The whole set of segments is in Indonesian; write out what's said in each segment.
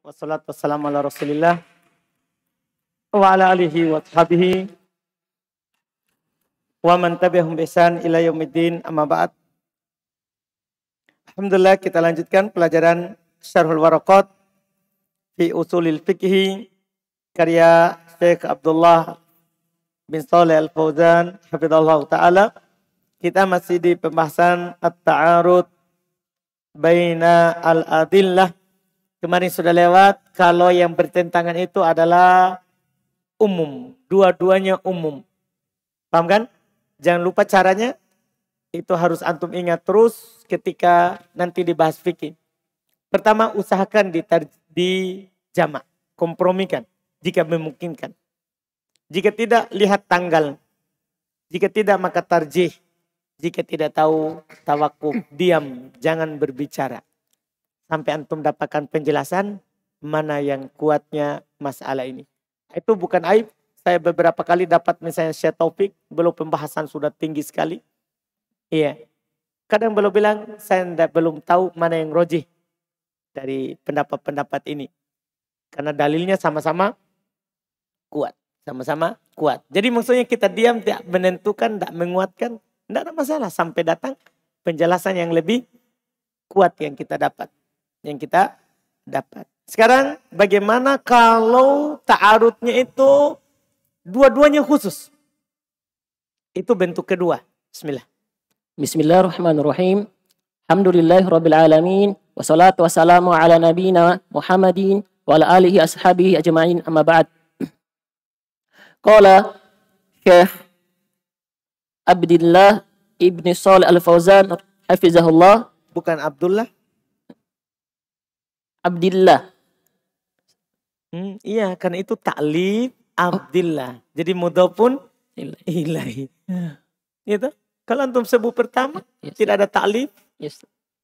Wassalatu wassalamu ala Rasulillah wa ala alihi wa sahbihi wa man tabi'ahum bi ihsan ila yaumiddin, amma ba'd. Alhamdulillah, kita lanjutkan pelajaran Syarhul Waraqat fi Ushulil Fiqh karya Syekh Abdullah bin Shalih Al-Fauzan hafizallahu taala. Kita masih di pembahasan at-ta'arud baina al-adillah. Kemarin sudah lewat, kalau yang bertentangan itu adalah umum. Dua-duanya umum. Paham kan? Jangan lupa caranya. Itu harus antum ingat terus ketika nanti dibahas fikih. Pertama, usahakan di jamak. Kompromikan jika memungkinkan. Jika tidak, lihat tanggal. Jika tidak, maka tarjih. Jika tidak tahu, tawakuf. Diam, jangan berbicara. Sampai antum dapatkan penjelasan mana yang kuatnya masalah ini. Itu bukan aib. Saya beberapa kali dapat misalnya Syekh Taufik, belum pembahasan sudah tinggi sekali. Iya. Kadang belum bilang, saya belum tahu mana yang rojih dari pendapat-pendapat ini. Karena dalilnya sama-sama kuat. Sama-sama kuat. Jadi maksudnya kita diam, tidak menentukan, tidak menguatkan. Tidak ada masalah sampai datang penjelasan yang lebih kuat yang kita dapat. Sekarang bagaimana kalau ta'arudnya itu dua-duanya khusus? Itu bentuk kedua. Bismillah. Bismillahirrahmanirrahim. Alhamdulillahirabbil alamin wassalatu wassalamu ala nabiyyina Muhammadin wa ala alihi ashabihi ajma'in, amma ba'd. Qala Syekh Abdullah ibn Shalih Al-Fauzan hafizahullah. Bukan Abdullah. Abdillah. Iya, karena itu taklif Abdillah. Jadi mudhofun ilahi. Gitu. Kalau antum sebut pertama tidak ada taklif,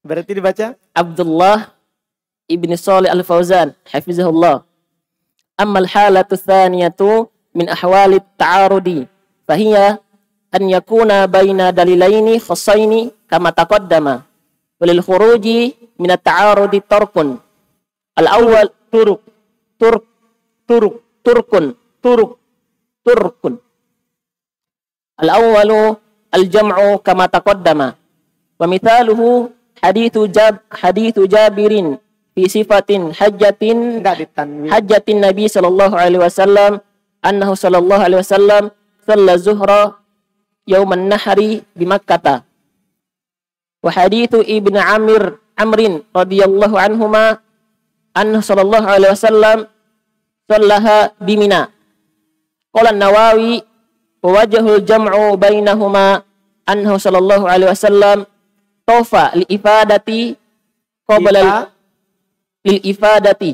berarti dibaca Abdullah ibn Shalih Al-Fauzan hafizahullah. Amma al-halatu tsaniyatu min ahwali at-ta'arudi fahiya an yakuna baina dalilaini khassaini kama taqaddama. Walil khuruji min at-ta'arudi tarkun. Al-awwal turkun. Al-awwalu al-jam'u kama taqaddama. Wa mithaluhu hadithu Jabirin fi sifatin hajjatin Nabi sallallahu alaihi wasallam annahu sallallahu alaihi wasallam shalla zuhra yauman nahri bi Makkah. Wa hadithu Ibnu Amrin radhiyallahu anhuma annahu sallallahu alaihi wasallam sallaha bi Mina. Qala an-Nawawi wa wajhul jam'u bainahuma annahu sallallahu alaihi wasallam tawfa li ifadati qabla lil ifadati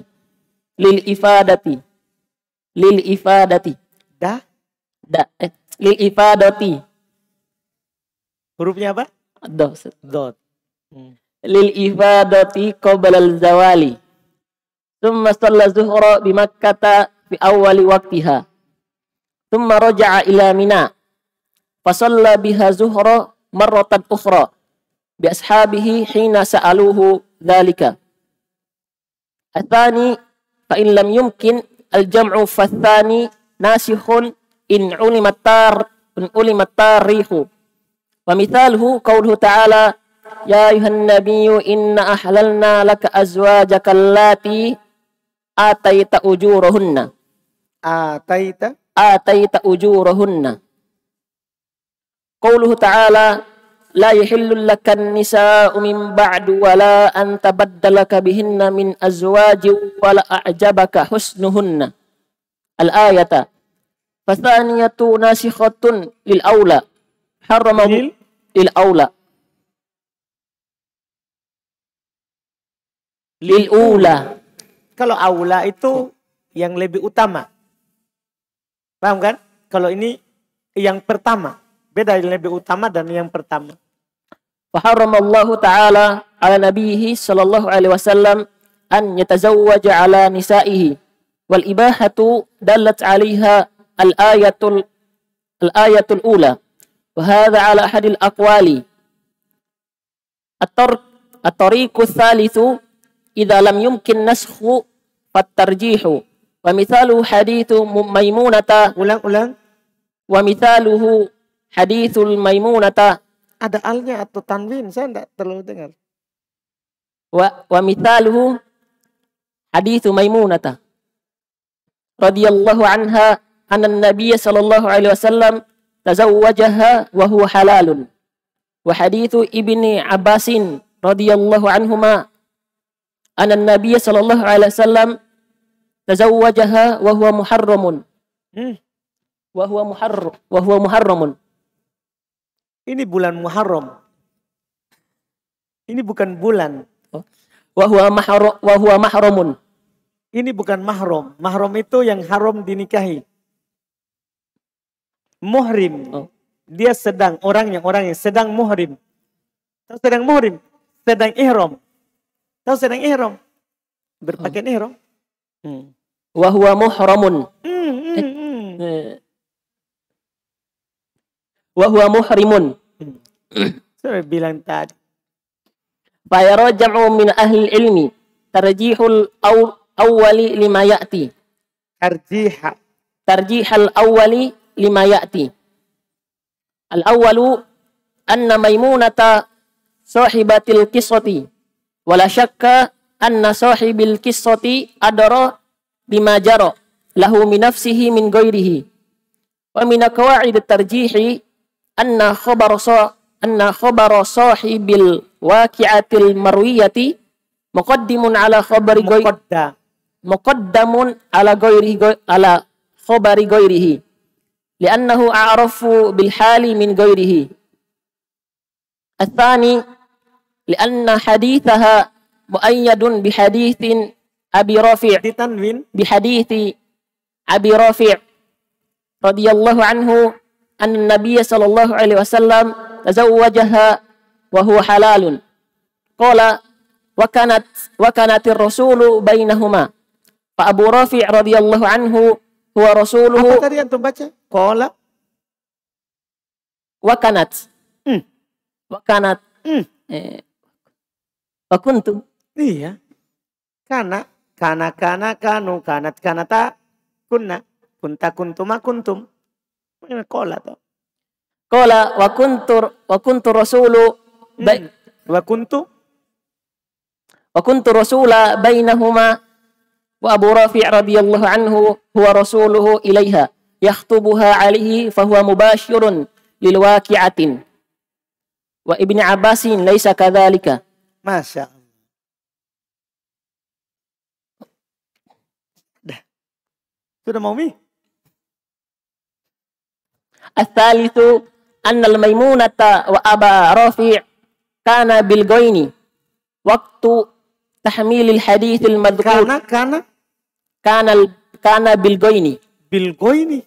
hurufnya apa? Dot. Lil ifadati qabla al-zawali. Thumma shalla zuhra bi Makkah fi awwali waqtiha. Thumma raja'a ila Mina. Fa shalla biha zuhra marratan ukhra bi ashabihi hina sa'aluhu dhalika. Athani fa in lam yumkin al-jam'u fa athani nasikhun in ulimat tarihu. Wa mithaluhu qawluhu ta'ala ya ayuhan nabiyyu inna ahlalna laka azwajaka allati ataita ujurahunna. Qauluhu ta'ala la yahillu lakan nisa'u min ba'du wa la an tabaddalaka bihinna min azwaji wa la a'jabaka husnuhunna. Al-ayata. Fathaniyatu nasikhatun lil awla. Harramahu lil awla. Lil ula. Kalau aula itu yang lebih utama. Paham kan? Kalau ini yang pertama. Beda yang lebih utama dan yang pertama. Faharamallahu ta'ala ala nabihi sallallahu alaihi wasallam an yatazawwaja ala nisaihi. Wal ibahatu dalat alaiha al-ayatul ula. Wahadha ala ahadil aqwali. At-tariqu thalithu idza lam yumkin naskhu fattarjihu wa mithalu hadithu Maimunata Ulang. wa mithaluhu hadithul Maimunata. Ada alnya atau tanwin, saya enggak terlalu dengar. Wa mithaluhu hadithu Maimunata radhiyallahu anha anna an-nabiy sallallahu alaihi wasallam tazawwajaha wa huwa halalun. Wa hadithu Ibni Abbasin radhiyallahu anhuma anna an-nabiy sallallahu alaihi wasallam tazawwajaha wa huwa muharramun. Wa huwa muharramun. Ini bulan Muharram. Ini bukan bulan. Wa huwa mahramun. Ini bukan mahram. Mahram itu yang haram dinikahi. Muhrim. Dia sedang, orang yang sedang muhrim. Tahu sedang muhrim? Sedang ihram. Tahu sedang ihram? Berpakaian ihram. Wa huwa muhramun. Wa huwa muhrimun. Saya bilang tadi. Fa yarja'u min ahli ilmi tarjihul awwali lima ya'ti. Tarjihal awwali lima ya'ti. Al-awwalu anna Maimunata sahibatil qissati wa la syakka anna sahibil qissati adra bima jara lahu min nafsihi min ghairihi. Wa min qawaid at-tarjihi anna khabara sahibil waqi'atil marwiyati muqaddamun ala khabari ghairihi li'annahu a'rafu bil hali min ghairihi. Ats-tsani li'anna hadithaha muayyadun bi haditsin Abi Rafi' radhiyallahu anhu anna an-nabiy sallallahu alaihi wasallam tazawwajaha wa huwa halalun. Qala wa kanatir rasulu bainahuma. Fa Abu Rafi' radhiyallahu anhu huwa rasuluhu. Apa tadi antum baca? Qala wa kanat. Wa kanat. Wa kuntu. Iya. Kana kanu kanat kanata kunna kunta kuntuma kuntum. Qala toh. Qala wa kuntu rasulu wa kuntu rasula bainahuma wa Abu Rafi' radhiyallahu anhu huwa rasuluhu ilaiha yakhtubuha alaihi fa huwa mubashirun lil waqi'atin wa Ibni Abbasin laisa kadzalika. Masya Allah. Sudah mau mi? Ats-tsalitsu anna al-Maimunata wa Aba Rafi' kana bil ghaini waktu tahmilil haditsil madhkur. Kana bil ghaini. Bil ghaini.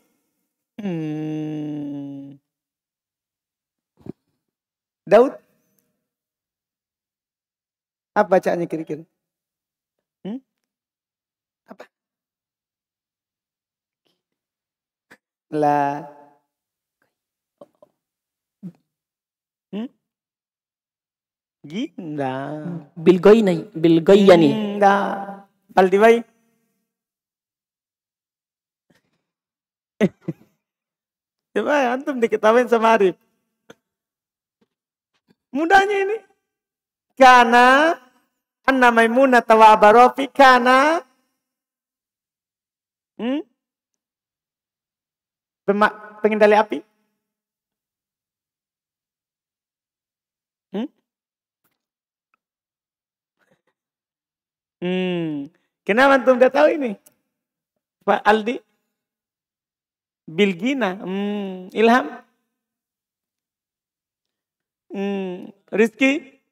Daud, apa bacaannya kira-kira? Apa? La. Ginda. Bil ghayyani. Ginda. Baldiwai. Coba antum diketawain sama Arif. Mudahnya ini. Kana anna Maimunah wa Aba Rafi kana pengendali api. Kenapa antum udah tahu ini? Pak Aldi? Bilgina. Ilham? Rizki?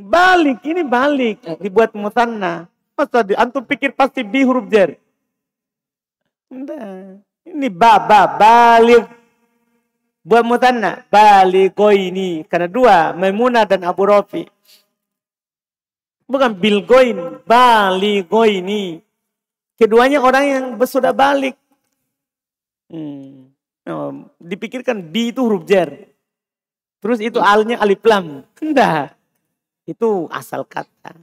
Balik, ini balik. Dibuat mutanna. Masa antum pikir pasti bi huruf jar? Ini balik. Buat mutanna, baligoini. Karena dua, Maimunah dan Abu Rafi. Bukan bilgoin, baligoini. Keduanya orang yang sudah balik. Dipikirkan bi itu huruf jar. Terus itu alnya alif lam. Enggak. Itu asal kata.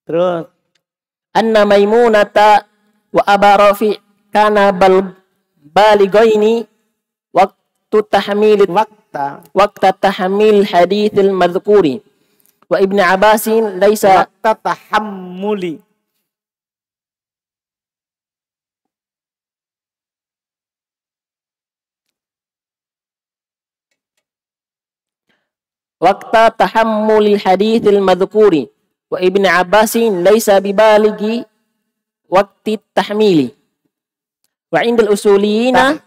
Terus Anna Maimunata wa Aba Rafi kana baligaini waktu tahmil waqta tahmil hadithil madhkuri wa Ibnu Abbasin laisa waqta tahammuli. waqta tahammulil hadithil madhkuri wa Ibnu Abbasin laisa bibaligi waqti tahmili wa indal usuliyina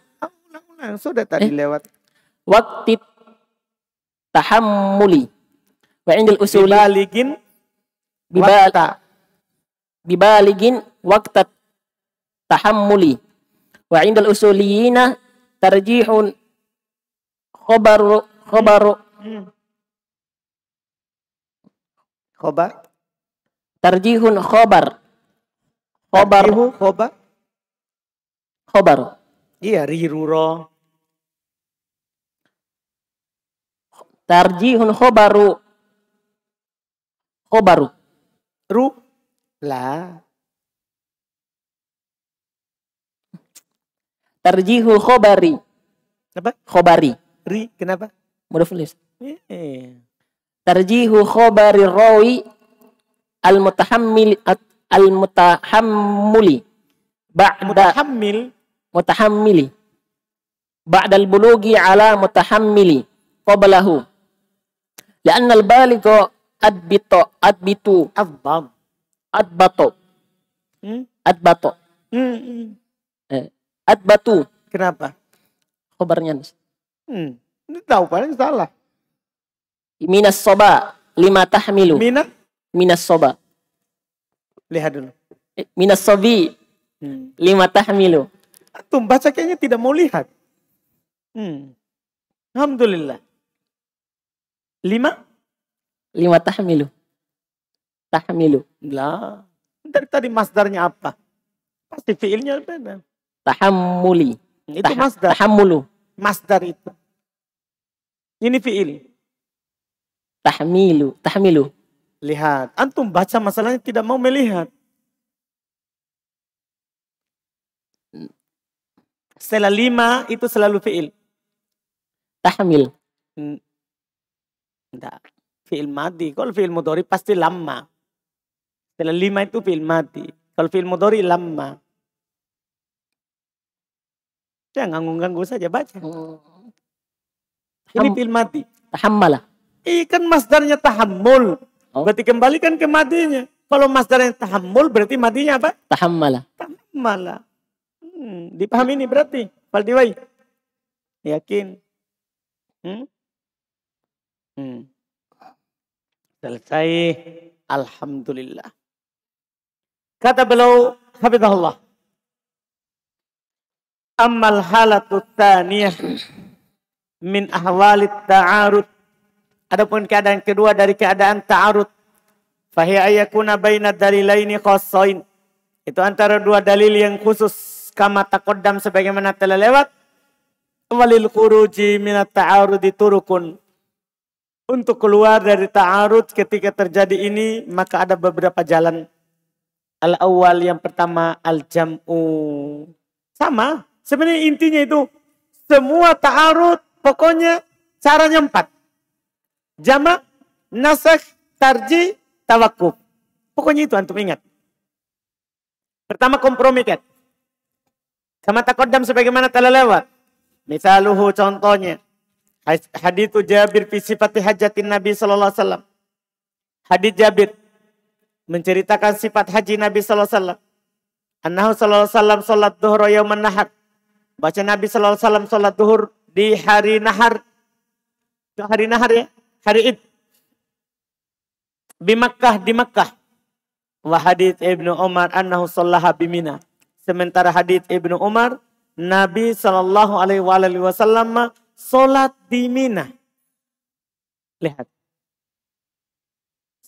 sudah tadi lewat waqti tahammuli wa indal usuliyin bibaligin waqta tahammuli wa indal usuliyina tarjihun khobar tarjihun khobar. Iya, riruro. Tarjihun khobaru. Ru lah. Tarjihul khobari. Apa? Khobari. Ri, kenapa? Mudah tulis. Tarjihu khobari rawi al-mutahammili mutahammili ba'dal bulugi ala mutahammili qablahu li'anna al-baligha adbatu Kenapa? Khobarnya Ini tahu paling salah. Minas soba lima tahmilu. Minas soba. Lihat dulu. Minas sobi lima tahmilu. Antum baca kayaknya tidak mau lihat. Alhamdulillah. Lima tahmilu. Tahmilu. Lah. Dari tadi masdarnya apa? Pasti fiilnya beda. Tahammuli. Itu masdar. Tahammulu. Masdar itu. Ini fiil. Tahmilu. Lihat. Antum baca masalahnya tidak mau melihat. Setelah 5 itu selalu fiil. Tahmil. Enggak. Fiil madi. Kalau fiil mudhari pasti lama. Setelah 5 itu fiil madi. Kalau fiil mudhari lama. Jangan ganggu saja baca. Ini fiil madi. Tahammala. Kan masdarnya tahammul. Berarti kembalikan ke madinya. Kalau masdarnya tahammul berarti madinya apa? Tahammala. Dipahami ini berarti. Faldiwai. Yakin? Selesai. Alhamdulillah. Kata beliau, hafizahullah. Ammal halatu tsaniyah min ahwalit ta'arud. Adapun keadaan kedua dari keadaan ta'arud. Fahiya ayyakuna baina dalilaini khassain. Itu antara dua dalil yang khusus. Kama taqaddam sebagaimana telah lewat. Walil khuruji minat ta'arudi turukun. Untuk keluar dari ta'arud ketika terjadi ini. Maka ada beberapa jalan. Al-awwal yang pertama al-jam'u. Sama. Sebenarnya intinya itu. Semua ta'arud pokoknya caranya 4. Jama, nasakh, tarji, tawakuf. Pokoknya itu antum ingat. Pertama kompromi kan. Kama taqaddam sebagaimana telah lewat. Misaluhu contohnya. Hadithu Jabir fi sifati hajatin Nabi sallallahu alaihi wasallam. Hadits Jabir menceritakan sifat haji Nabi sallallahu alaihi wasallam. Annahu sallallahu alaihi wasallam salat dhuhra yauman nahar. Baca Nabi sallallahu alaihi wasallam salat zuhur di hari nahar. Itu hari nahar ya. Hari Id. Di Makkah. Wa hadits Ibnu Umar annahu sallaha bimina. Sementara hadits Ibnu Umar, Nabi sallallahu alaihi wasallam salat di Mina. Lihat.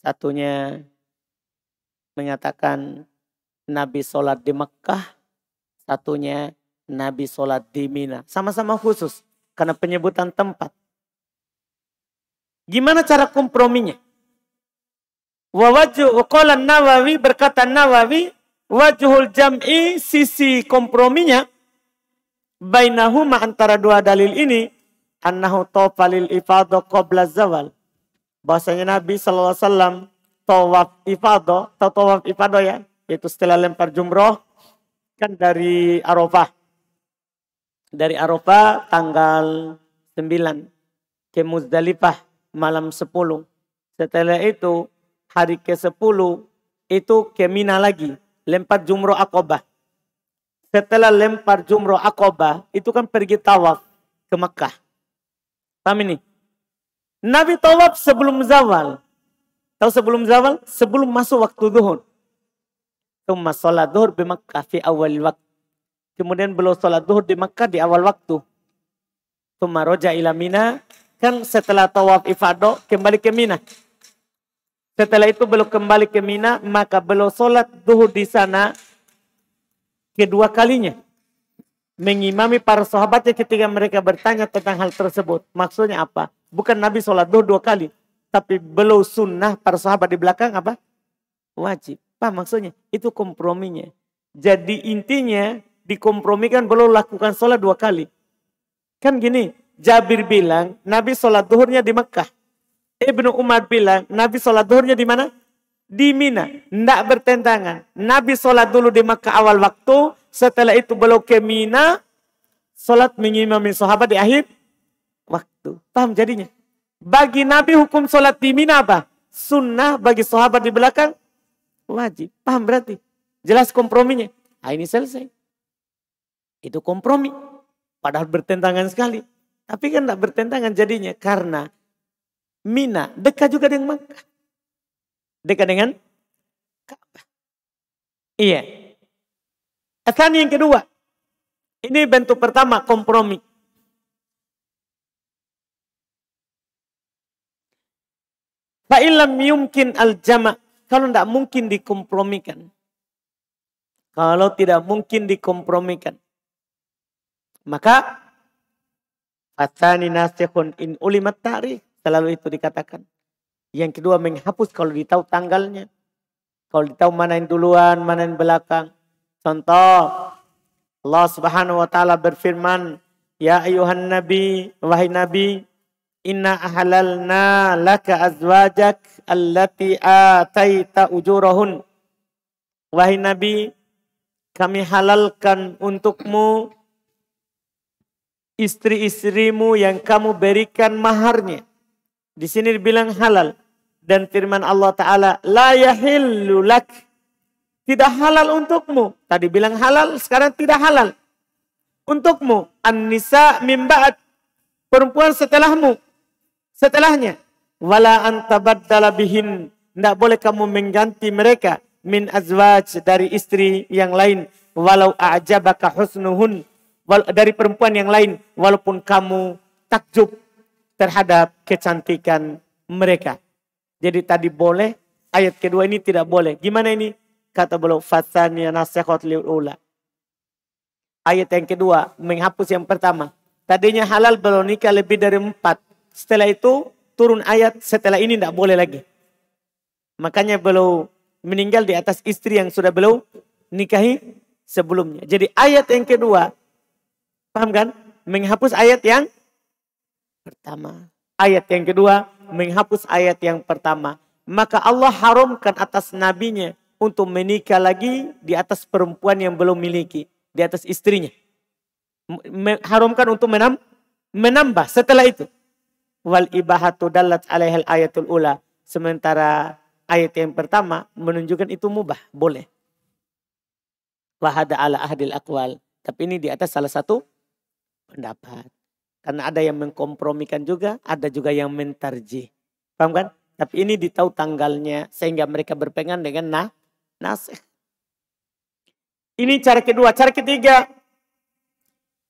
Satunya menyatakan Nabi salat di Makkah, satunya Nabi salat di Mina. Sama-sama khusus karena penyebutan tempat. Gimana cara komprominya? Wa qala Nawawi, berkata Nawawi, wajhul jam'i, sisi komprominya bainahuma, antara dua dalil ini, annahu tawafalil ifadah qabla zawal. Bahasanya Nabi SAW tawaf ifadah, atau tawaf ifadah ya, yaitu setelah lempar jumroh, kan dari Arafah. Dari Arafah tanggal 9 ke Muzdalifah malam 10. Setelah itu hari ke-10 itu ke Mina lagi, lempar jumroh Aqabah. Setelah lempar jumroh Aqabah itu kan pergi tawaf ke Makkah. Paham ini? Nabi tawaf sebelum zawal. Tahu sebelum zawal? Sebelum masuk waktu zuhur. Tumma sholat zuhur di Makkah fi awal waktu. Kemudian beliau sholat zuhur di Makkah di awal waktu. Tumma roja ila Mina. Kan setelah tawaf ifadah kembali ke Mina. Setelah itu beliau kembali ke Mina, maka beliau sholat zuhur di sana kedua kalinya. Mengimami para sahabatnya ketika mereka bertanya tentang hal tersebut. Maksudnya apa? Bukan Nabi sholat zuhur 2 kali. Tapi beliau sunnah, para sahabat di belakang apa? Wajib. Apa maksudnya? Itu komprominya. Jadi intinya dikompromikan beliau lakukan sholat 2 kali. Kan gini, Jabir bilang Nabi sholat zuhurnya di Mekah. Ibnu Umar bilang Nabi sholat zuhurnya di mana? Di Mina. Tidak bertentangan. Nabi sholat dulu di Mekah awal waktu. Setelah itu beliau ke Mina. Sholat mengimami sahabat di akhir waktu. Paham jadinya? Bagi Nabi hukum sholat di Mina apa? Sunnah, bagi sahabat di belakang wajib. Paham berarti? Jelas komprominya. Nah, ini selesai. Itu kompromi. Padahal bertentangan sekali. Tapi kan tidak bertentangan jadinya. Karena Mina dekat juga dengan Makkah. Dekat dengan Ka'bah. Iya. Akan yang kedua. Ini bentuk pertama kompromi. Fa'ilam yumkin al-jama'. Kalau tidak mungkin dikompromikan. Kalau tidak mungkin dikompromikan. Maka fatani nasikhun in ulimat tarikh. Selalu itu dikatakan. Yang kedua menghapus kalau ditahu tanggalnya. Kalau ditahu mana yang duluan, mana yang belakang. Contoh. Allah Subhanahu wa taala berfirman, ya ayuhan nabi, wahai nabi, inna ahlalna laka azwajak allati ataita ujurahun. Wahai nabi, kami halalkan untukmu istri-istrimu yang kamu berikan maharnya. Di sini dibilang halal. Dan firman Allah Ta'ala, la yahillu lak. Tidak halal untukmu. Tadi bilang halal, sekarang tidak halal. Untukmu. An-nisa min ba'd. Perempuan setelahmu. Setelahnya. Wala antabaddala bihin. Tidak boleh kamu mengganti mereka. Min azwaj, dari istri yang lain. Walau a'jabaka husnuhun. Dari perempuan yang lain. Walaupun kamu takjub terhadap kecantikan mereka. Jadi tadi boleh, ayat kedua ini tidak boleh. Gimana ini? Kata beliau, fathaniya nasikhat liul ula. Ayat yang kedua menghapus yang pertama. Tadinya halal beliau nikah lebih dari 4. Setelah itu turun ayat, setelah ini tidak boleh lagi. Makanya beliau meninggal di atas istri yang sudah beliau nikahi sebelumnya. Jadi ayat yang kedua, paham kan? Menghapus ayat yang pertama. Ayat yang kedua menghapus ayat yang pertama. Maka Allah haramkan atas nabinya untuk menikah lagi di atas perempuan yang belum miliki. Di atas istrinya. Haramkan untuk menambah setelah itu. Wal ibahatu dallat alaihal ayatul ula. Sementara ayat yang pertama menunjukkan itu mubah. Boleh. Wahada ala ahdil aqwal. Tapi ini di atas salah satu pendapat. Karena ada yang mengkompromikan juga, ada juga yang mentarjih. Paham kan? Tapi ini ditahu tanggalnya sehingga mereka berpegang dengan nasikh. Ini cara kedua. Cara ketiga,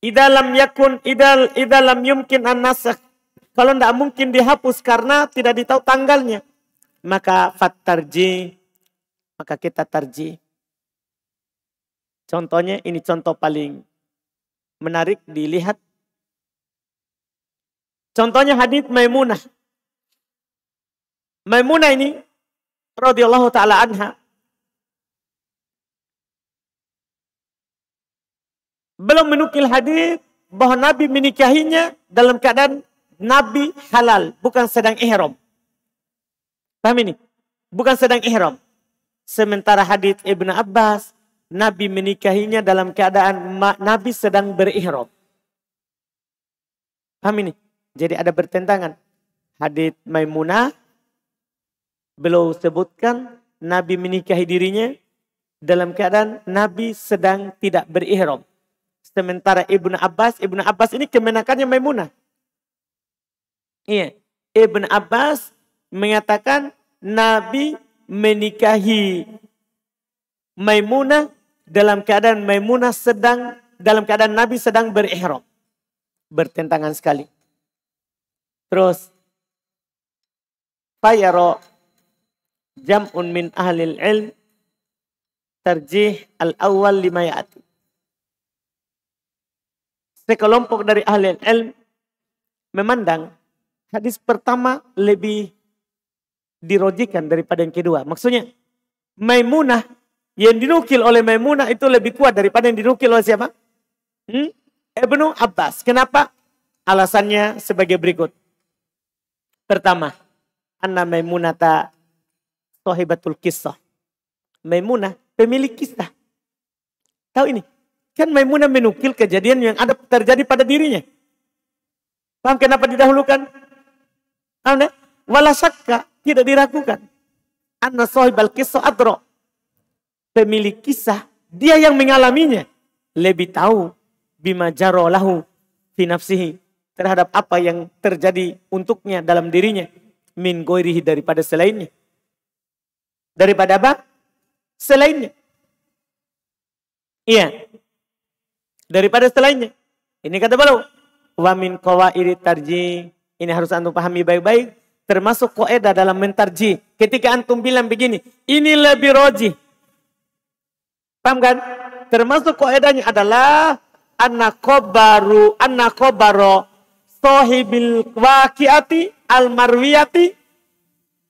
idza lam yumkin an-nasikh. Kalau tidak mungkin dihapus karena tidak ditahu tanggalnya, maka tarjih. Maka kita tarjih. Contohnya ini contoh paling menarik dilihat. Contohnya hadits Maimunah. Maimunah ini radhiyallahu taala anha belum menukil hadis bahwa Nabi menikahinya dalam keadaan Nabi halal, bukan sedang ihram. Paham ini? Bukan sedang ihram. Sementara hadis Ibnu Abbas, Nabi menikahinya dalam keadaan Nabi sedang berihram. Paham ini? Jadi ada bertentangan. Hadis Maimunah beliau sebutkan Nabi menikahi dirinya dalam keadaan Nabi sedang tidak berihram. Sementara Ibnu Abbas ini kemenakannya Maimunah. Iya, Ibnu Abbas mengatakan Nabi menikahi Maimunah dalam keadaan Nabi sedang berihram. Bertentangan sekali. Terus fayara jam'un min ahlil ilm tarjih al-awwal lima ya'ati. Sekelompok dari ahli ilm memandang hadis pertama lebih dirojikan daripada yang kedua. Maksudnya Maimunah, yang dinukil oleh Maimunah itu lebih kuat daripada yang dinukil oleh siapa? Ibnu Abbas. Kenapa? Alasannya sebagai berikut. Pertama, anna Maimunata sahibatul kisah. Maimunah pemilik kisah. Tahu ini? Kan Maimunah menukil kejadian yang ada terjadi pada dirinya. Paham kenapa didahulukan? Paham? Wala syakka, tidak diragukan. Anna sahibal kisah adra. Pemilik kisah, dia yang mengalaminya. Lebih tahu bima jaro lahu fi nafsihi. Terhadap apa yang terjadi untuknya dalam dirinya. Min goirihi, daripada selainnya. Daripada apa? Selainnya. Iya. Daripada selainnya. Ini kata beliau. Wa min qawaidi tarjih. Ini harus antum pahami baik-baik. Termasuk kaidah dalam mentarjih. Ketika antum bilang begini. Ini lebih rajih. Paham kan? Termasuk kaidahnya adalah. Anna khabaro sahibil waqi'ati al-marwiyati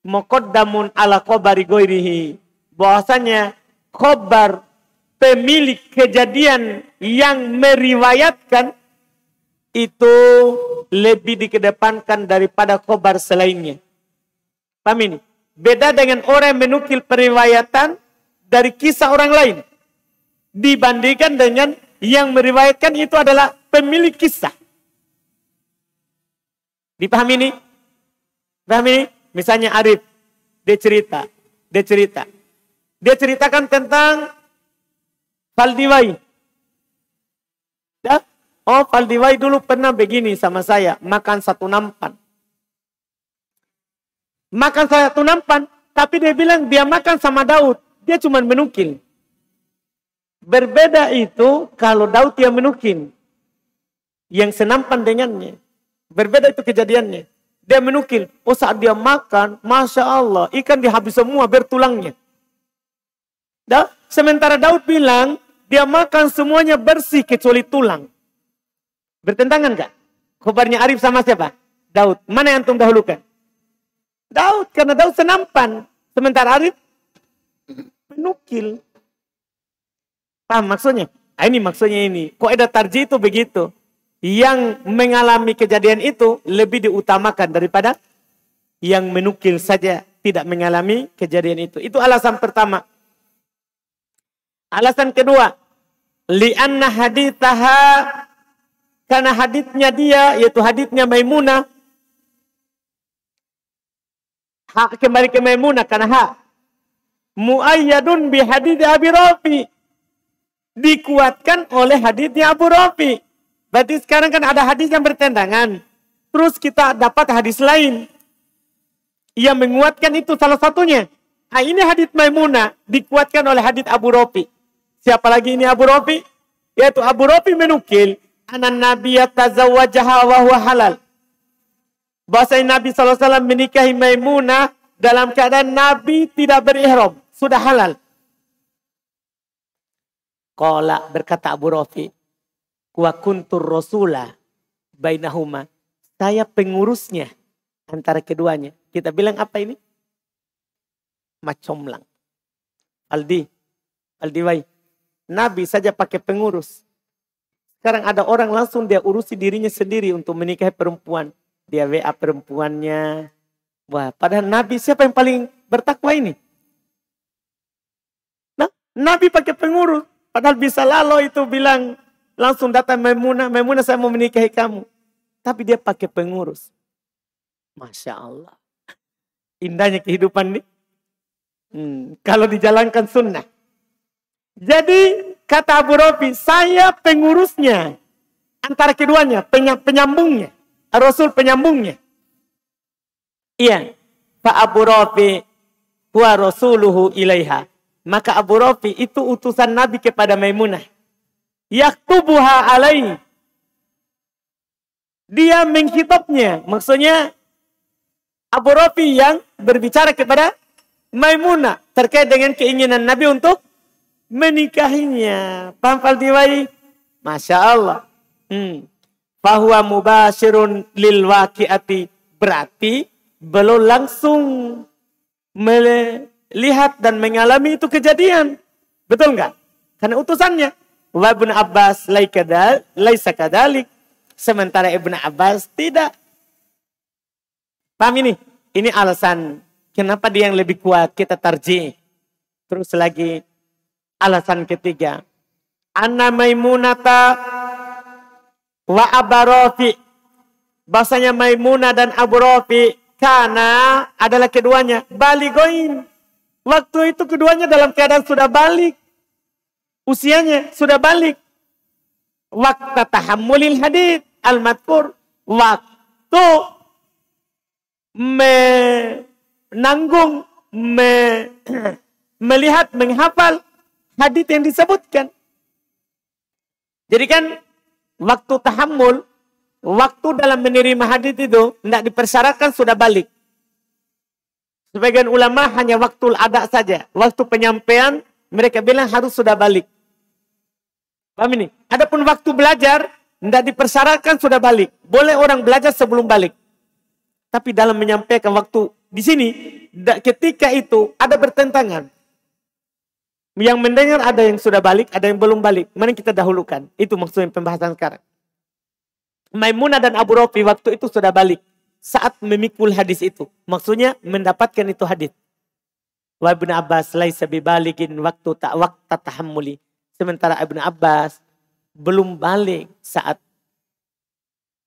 muqaddamun ala khabari ghairihi. Bahwasanya khabar pemilik kejadian yang meriwayatkan itu lebih dikedepankan daripada khabar selainnya. Paham ini? Beda dengan orang yang menukil periwayatan dari kisah orang lain. Dibandingkan dengan yang meriwayatkan itu adalah pemilik kisah. Dipahami ini? Paham ini? Misalnya Arif, dia ceritakan tentang Faldiwai. Ya? Oh, Faldiwai dulu pernah begini sama saya, makan satu nampan. Makan satu nampan, tapi dia bilang dia makan sama Daud. Dia cuma menukil. Berbeda itu kalau Daud yang menukil. Yang senampan dengannya. Berbeda itu kejadiannya. Dia menukil. Oh, saat dia makan, Masya Allah, ikan dihabis semua bertulangnya. Sementara Daud bilang, dia makan semuanya bersih kecuali tulang. Bertentangan gak? Khabarnya Arif sama siapa? Daud. Mana yang antum dahulukan? Daud, karena Daud senampan. Sementara Arif menukil. Paham maksudnya? Ini maksudnya ini. Kaidah tarjih itu begitu. Yang mengalami kejadian itu lebih diutamakan daripada yang menukil saja tidak mengalami kejadian itu. Itu alasan pertama. Alasan kedua, li'anna hadithaha, karena haditsnya dia, yaitu haditsnya Maimunah. Kembali ke Maimunah karena muayyadun bi hadits Abi Rafi. Dikuatkan oleh haditsnya Abu Rafi. Berarti sekarang kan ada hadis yang bertentangan. Terus kita dapat hadis lain yang menguatkan itu salah satunya. Nah, ini hadis Maimunah dikuatkan oleh hadis Abu Rafi. Siapa lagi ini Abu Rafi? Yaitu Abu Rafi menukil anan nabiyya tazawwajaha wa huwa halal. Bahwasanya Nabi SAW menikahi Maimunah dalam keadaan Nabi tidak berihram, sudah halal. Qala, berkata Abu Rafi, wa kuntur rasula bainahuma. Saya pengurusnya antara keduanya. Kita bilang apa ini? macomlang. Aldi Wai. Nabi saja pakai pengurus. Sekarang ada orang langsung dia urusi dirinya sendiri untuk menikahi perempuan. Dia WA perempuannya. Wah, padahal Nabi siapa yang paling bertakwa ini? Nah, Nabi pakai pengurus. Padahal bisa lalu itu bilang langsung datang Maimunah. Maimunah saya mau menikahi kamu. Tapi dia pakai pengurus. Masya Allah. Indahnya kehidupan ini. Kalau dijalankan sunnah. Jadi kata Abu Rafi, saya pengurusnya. Antara keduanya, penyambungnya. Rasul penyambungnya. Iya. Pak Abu Rafi huwa rasuluhu ilaiha. Maka Abu Rafi itu utusan Nabi kepada Maimunah. Yaktubuha alaihi. Dia mengkitabnya. Maksudnya Abu Rafi yang berbicara kepada Maimunah terkait dengan keinginan Nabi untuk menikahinya. Paham Faldiwai? Masya Allah. Fahuwa mubashirun lil waqi'ati. Berarti belum langsung melihat dan mengalami itu kejadian. Betul enggak? Karena utusannya. Wa Ibn Abbas laisa kadalik. Sementara Ibn Abbas tidak. Paham ini? Ini alasan kenapa dia yang lebih kuat kita tarjih. Terus lagi alasan ketiga. Anna Maimunata wa Abu Rafi. Bahasanya Maimunah dan Abu Rafi karena adalah keduanya baligoin. Waktu itu keduanya dalam keadaan sudah balik. Usianya sudah balik. Waktu tahammulil hadits al-madkur. Waktu menanggung, melihat, menghafal hadits yang disebutkan. Jadi kan waktu tahammul, waktu dalam menerima hadits itu tidak dipersyaratkan sudah balik. Sebagian ulama hanya waktu ada saja. Waktu penyampaian mereka bilang harus sudah balik. Paham ini? Adapun waktu belajar tidak dipersyaratkan sudah balik. Boleh orang belajar sebelum balik. Tapi dalam menyampaikan waktu di sini, ketika itu ada bertentangan. Yang mendengar ada yang sudah balik, ada yang belum balik. Mari kita dahulukan. Itu maksudnya pembahasan sekarang. Maimunah dan Abu Rafi waktu itu sudah balik. Saat memikul hadis itu. Maksudnya mendapatkan itu hadis. Wa Ibn Abbas laisa bibalikin waktu tahammuli. Sementara Ibn Abbas belum balik saat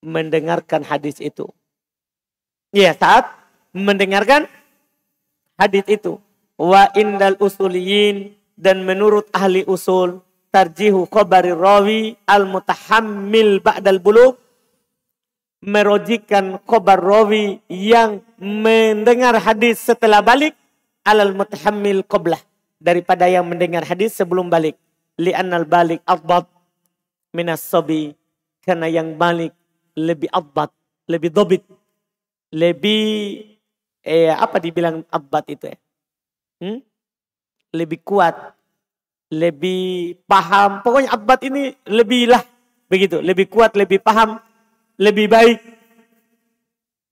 mendengarkan hadis itu. Ya, saat mendengarkan hadis itu. Wa indal usuliyin, dan menurut ahli usul tarjihu khabari rawi al-mutahammil ba'dal bulugh, merojikan khabar rawi yang mendengar hadis setelah balik alal mutahammil qablah, daripada yang mendengar hadis sebelum balik. Li'annal balik adbat minas sabi, karena yang balik lebih adbat, lebih dobit, lebih apa dibilang adbat itu ya? Lebih kuat, lebih paham. Pokoknya adbat ini lebih lah begitu, lebih kuat, lebih paham, lebih baik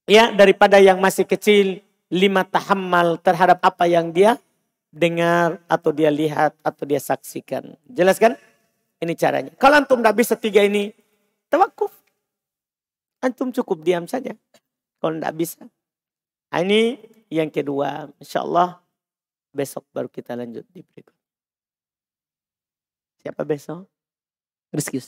ya daripada yang masih kecil, lima tahammal terhadap apa yang dia dengar atau dia lihat atau dia saksikan. Jelas kan? Ini caranya. Kalau antum tidak bisa tiga ini, tawakuf. Antum cukup diam saja. Kalau tidak bisa. Nah, ini yang kedua. InsyaAllah besok baru kita lanjut di berikut. Siapa besok? Rizky.